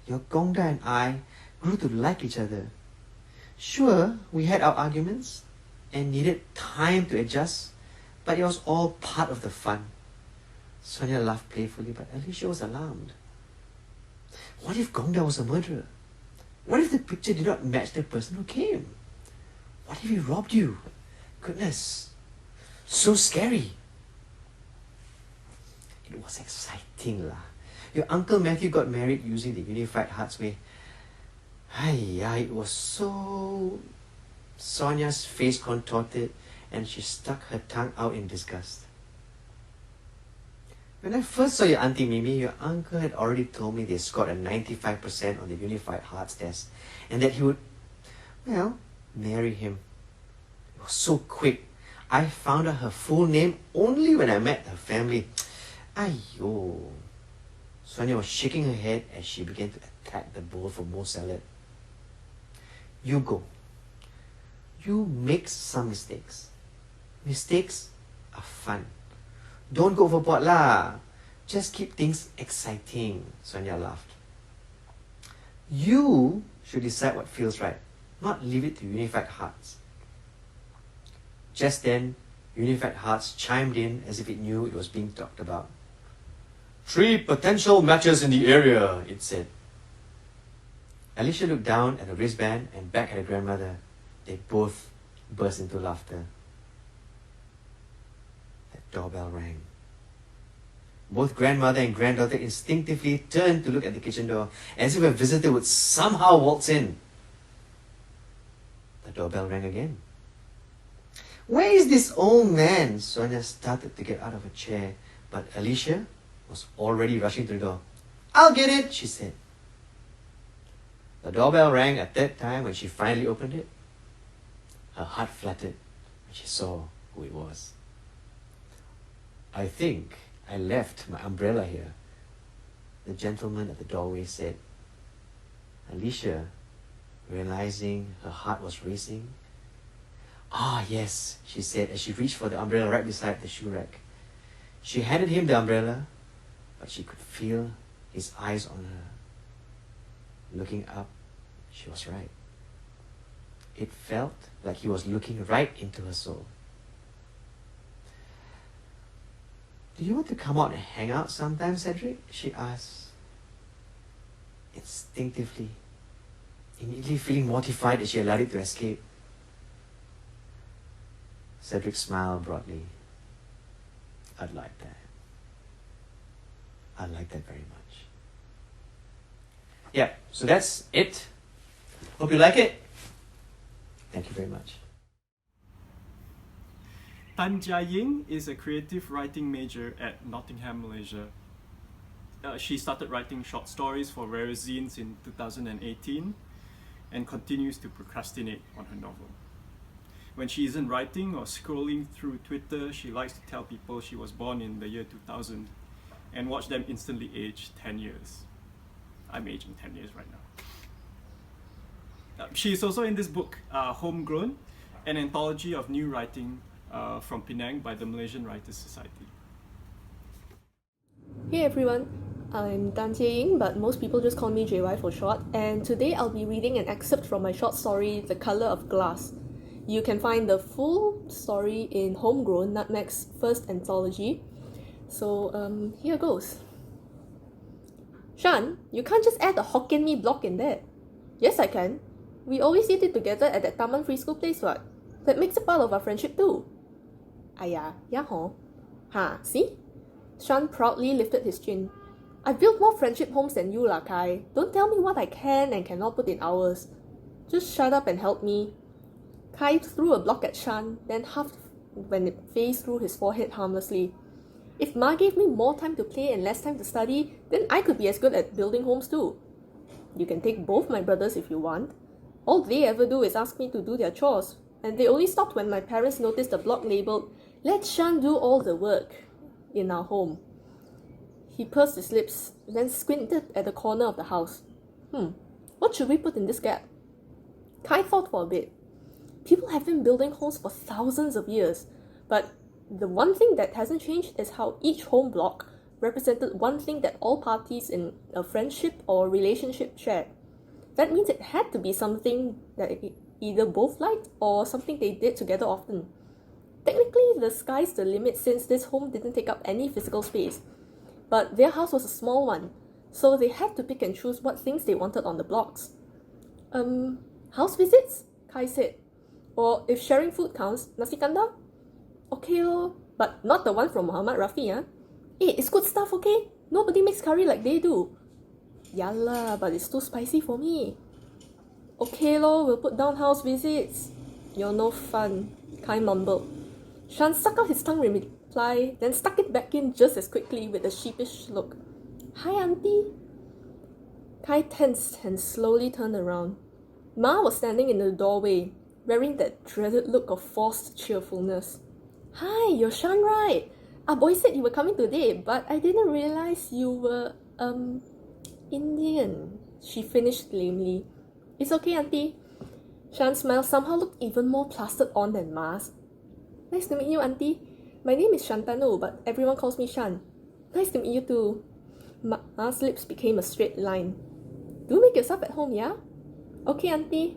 Your Gongda and I grew to like each other. Sure, we had our arguments and needed time to adjust, but it was all part of the fun. Sonia laughed playfully, but Alicia was alarmed. What if Gongda was a murderer? What if the picture did not match the person who came? What if he robbed you? Goodness, so scary. It was exciting lah. Your Uncle Matthew got married using the Unified Hearts way. It was so... Sonia's face contorted and she stuck her tongue out in disgust. When I first saw your Auntie Mimi, your uncle had already told me they scored a 95% on the Unified Hearts test and that he would, marry him. It was so quick. I found out her full name only when I met her family. Aiyo. Sonia was shaking her head as she began to attack the bowl for more salad. You go. You make some mistakes. Mistakes are fun. Don't go overboard lah. Just keep things exciting, Sonia laughed. You should decide what feels right, not leave it to Unified Hearts. Just then, Unified Hearts chimed in as if it knew it was being talked about. 3 potential matches in the area, it said. Alicia looked down at her wristband and back at her grandmother. They both burst into laughter. The doorbell rang. Both grandmother and granddaughter instinctively turned to look at the kitchen door as if a visitor would somehow waltz in. The doorbell rang again. Where is this old man? Sonia started to get out of her chair, but Alicia was already rushing to the door. I'll get it, she said. The doorbell rang a third time when she finally opened it. Her heart fluttered when she saw who it was. I think I left my umbrella here, the gentleman at the doorway said. Alicia, realizing her heart was racing, Ah, yes, she said as she reached for the umbrella right beside the shoe rack. She handed him the umbrella, but she could feel his eyes on her. Looking up, she was right. It felt like he was looking right into her soul. Do you want to come out and hang out sometime, Cedric? She asked. Instinctively, immediately feeling mortified as she allowed it to escape. Cedric smiled broadly. I'd like that. I like that very much. Yeah, so that's it. Hope you like it. Thank you very much. Tan Jia Ying is a creative writing major at Nottingham, Malaysia. She started writing short stories for Rare Zines in 2018 and continues to procrastinate on her novel. When she isn't writing or scrolling through Twitter, she likes to tell people she was born in the year 2000 and watch them instantly age 10 years. I'm aging 10 years right now. She is also in this book, Homegrown, an anthology of new writing from Penang by the Malaysian Writers Society. Hey everyone, I'm Tan Jie Ying, but most people just call me JY for short, and today I'll be reading an excerpt from my short story, The Colour of Glass. You can find the full story in Homegrown, Nutmeg's first anthology. So, here goes. Shan, you can't just add a Hokkien Mee block in there. Yes, I can. We always eat it together at that Taman Free School place, what? That makes it part of our friendship too. Aya, yeah ho. Ha, see? Shan proudly lifted his chin. I've built more friendship homes than you, lah, Kai. Don't tell me what I can and cannot put in hours. Just shut up and help me. Kai threw a block at Shan, then huffed when it phased through his forehead harmlessly. If Ma gave me more time to play and less time to study, then I could be as good at building homes too. You can take both my brothers if you want. All they ever do is ask me to do their chores, and they only stopped when my parents noticed a block labelled, "Let Shan do all the work," in our home. He pursed his lips, then squinted at the corner of the house. What should we put in this gap? Kai thought for a bit. People have been building homes for thousands of years, but the one thing that hasn't changed is how each home block represented one thing that all parties in a friendship or relationship shared. That means it had to be something that either both liked or something they did together often. Technically, the sky's the limit since this home didn't take up any physical space. But their house was a small one, so they had to pick and choose what things they wanted on the blocks. House visits? Kai said. Or if sharing food counts, nasi kandar? Okay lor, but not the one from Muhammad Rafi, huh? Hey, it's good stuff, okay? Nobody makes curry like they do. Yeah lah, but it's too spicy for me. Okay lor, we'll put down house visits. You're no fun, Kai mumbled. Shan stuck out his tongue in reply, then stuck it back in just as quickly with a sheepish look. Hi, auntie. Kai tensed and slowly turned around. Ma was standing in the doorway, wearing that dreaded look of forced cheerfulness. Hi, you're Shan, right? Our boy said you were coming today, but I didn't realize you were, Indian. She finished lamely. It's okay, auntie. Shan's smile somehow looked even more plastered on than Ma's. Nice to meet you, auntie. My name is Shantanu, but everyone calls me Shan. Nice to meet you too. Ma's lips became a straight line. Do make yourself at home, yeah? Okay, auntie.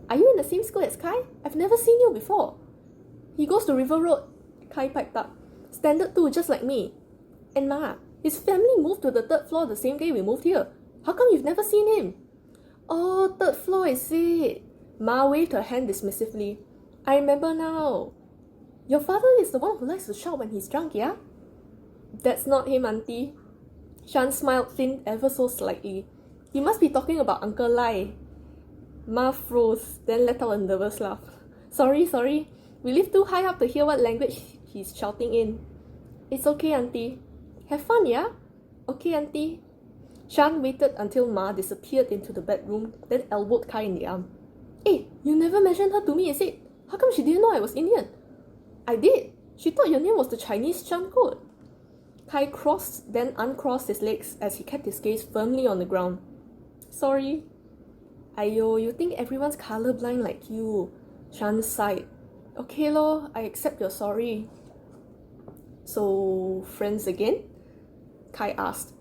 Are you in the same school as Kai? I've never seen you before. He goes to River Road, Kai piped up. Standard 2, just like me. And Ma, his family moved to the 3rd floor the same day we moved here. How come you've never seen him? Oh, 3rd floor is it? Ma waved her hand dismissively. I remember now. Your father is the one who likes to shout when he's drunk, yeah? That's not him, auntie. Shan smiled thin ever so slightly. You must be talking about Uncle Lai. Ma froze, then let out a nervous laugh. Sorry. We live too high up to hear what language he's shouting in. It's okay, auntie. Have fun, yeah? Okay, auntie. Shan waited until Ma disappeared into the bedroom, then elbowed Kai in the arm. Hey, you never mentioned her to me, is it? How come she didn't know I was Indian? I did. She thought your name was the Chinese Shan code. Kai crossed, then uncrossed his legs as he kept his gaze firmly on the ground. Sorry. Ayo, you think everyone's colorblind like you? Shan sighed. Okay lor, I accept you're sorry. So, friends again? Kai asked.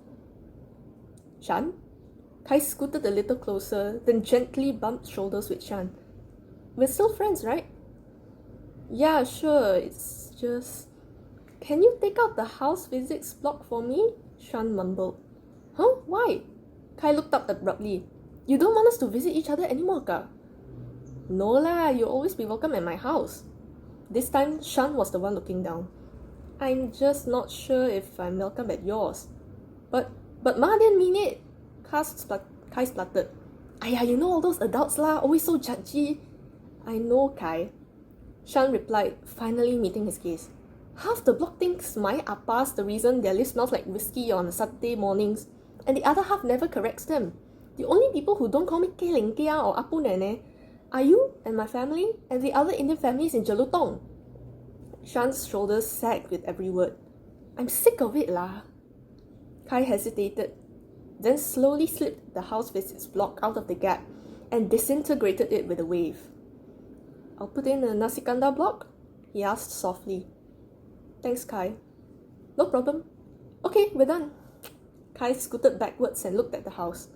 Shan? Kai scooted a little closer, then gently bumped shoulders with Shan. We're still friends, right? Yeah, sure, it's just... Can you take out the house physics block for me? Shan mumbled. Huh? Why? Kai looked up abruptly. You don't want us to visit each other anymore, ka? No lah, you'll always be welcome at my house. This time, Shan was the one looking down. I'm just not sure if I'm welcome at yours. But Ma didn't mean it. Kai spluttered. Aiya, you know all those adults lah, always so judgy. I know, Kai. Shan replied, finally meeting his gaze. Half the block thinks my appa's the reason their lift smells like whiskey on Saturday mornings, and the other half never corrects them. The only people who don't call me Kei Ling Kia or Apu Nene are you and my family and the other Indian families in Jelutong. Shan's shoulders sagged with every word. I'm sick of it lah. Kai hesitated, then slowly slipped the house visits block out of the gap and disintegrated it with a wave. I'll put in a nasi kandar block? He asked softly. Thanks, Kai. No problem. Okay, we're done. Kai scooted backwards and looked at the house.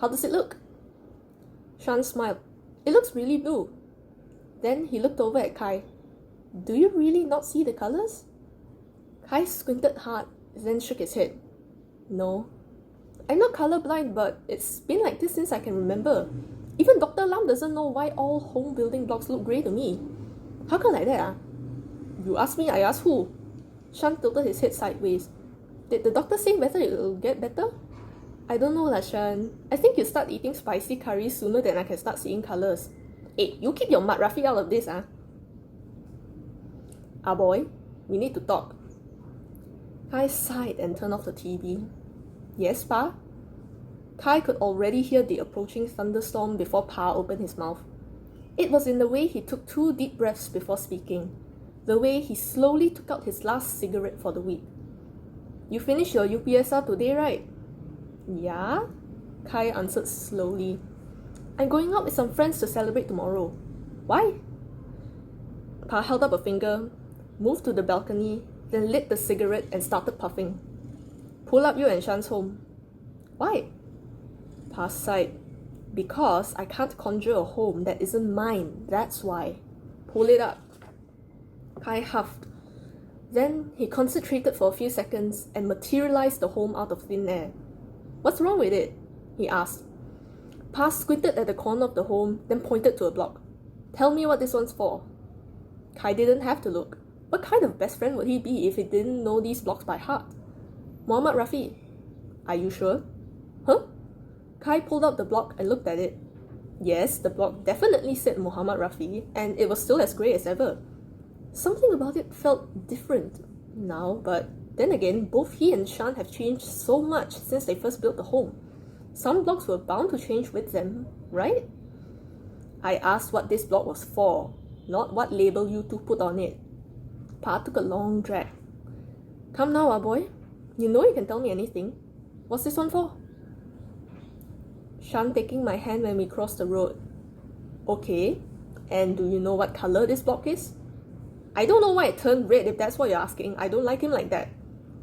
How does it look? Shan smiled. It looks really blue. Then he looked over at Kai. Do you really not see the colours? Kai squinted hard, then shook his head. No. I'm not colourblind, but it's been like this since I can remember. Even Dr. Lam doesn't know why all home building blocks look grey to me. How come like that, ah? You ask me, I ask who? Shan tilted his head sideways. Did the doctor say whether it'll get better? I don't know lah, Shan. I think you start eating spicy curry sooner than I can start seeing colours. Hey, you keep your mud Rafi out of this, ah? Ah boy, we need to talk. Kai sighed and turned off the TV. Yes, Pa? Kai could already hear the approaching thunderstorm before Pa opened his mouth. It was in the way he took 2 deep breaths before speaking, the way he slowly took out his last cigarette for the week. You finished your UPSR today, right? Yeah? Kai answered slowly. I'm going out with some friends to celebrate tomorrow. Why? Pa held up a finger, moved to the balcony, then lit the cigarette and started puffing. Pull up you and Shan's home. Why? Pa sighed. Because I can't conjure a home that isn't mine, that's why. Pull it up. Kai huffed. Then he concentrated for a few seconds and materialized the home out of thin air. What's wrong with it? He asked. Pa squinted at the corner of the home, then pointed to a block. Tell me what this one's for. Kai didn't have to look. What kind of best friend would he be if he didn't know these blocks by heart? Muhammad Rafi. Are you sure? Huh? Kai pulled out the block and looked at it. Yes, the block definitely said Muhammad Rafi, and it was still as grey as ever. Something about it felt different now, but then again, both he and Shan have changed so much since they first built the home. Some blocks were bound to change with them, right? I asked what this block was for, not what label you two put on it. Pa took a long drag. Come now, ah boy. You know you can tell me anything. What's this one for? Shan taking my hand when we crossed the road. Okay, and do you know what colour this block is? I don't know why it turned red if that's what you're asking. I don't like him like that.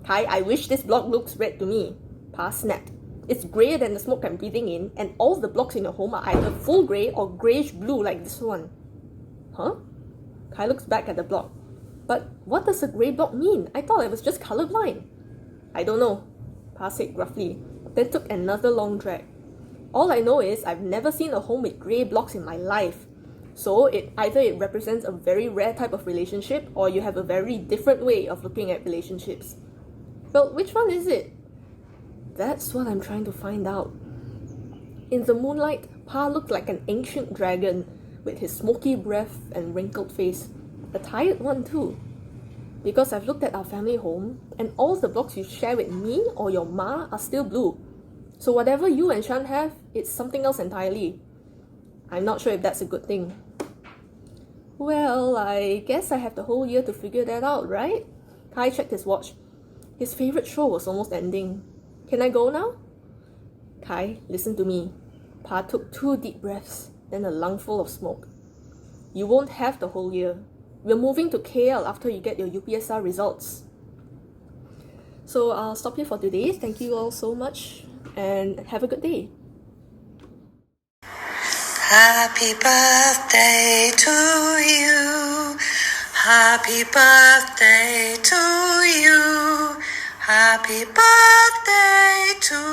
Kai, I wish this block looks red to me. Pa snapped. It's greyer than the smoke I'm breathing in, and all the blocks in your home are either full grey or greyish blue like this one. Huh? Kai looks back at the block. But what does a grey block mean? I thought I was just colourblind. I don't know, Pa said gruffly, then took another long drag. All I know is I've never seen a home with grey blocks in my life. So either it represents a very rare type of relationship or you have a very different way of looking at relationships. Well, which one is it? That's what I'm trying to find out. In the moonlight, Pa looked like an ancient dragon with his smoky breath and wrinkled face. A tired one too. Because I've looked at our family home and all the blocks you share with me or your ma are still blue. So whatever you and Shan have, it's something else entirely. I'm not sure if that's a good thing. Well, I guess I have the whole year to figure that out, right? Kai checked his watch. His favourite show was almost ending. Can I go now? Kai, listen to me. Pa took 2 deep breaths, then a lungful of smoke. You won't have the whole year. We're moving to KL after you get your UPSR results. So I'll stop here for today. Thank you all so much and have a good day. Happy birthday to you. Happy birthday to you. Happy birthday to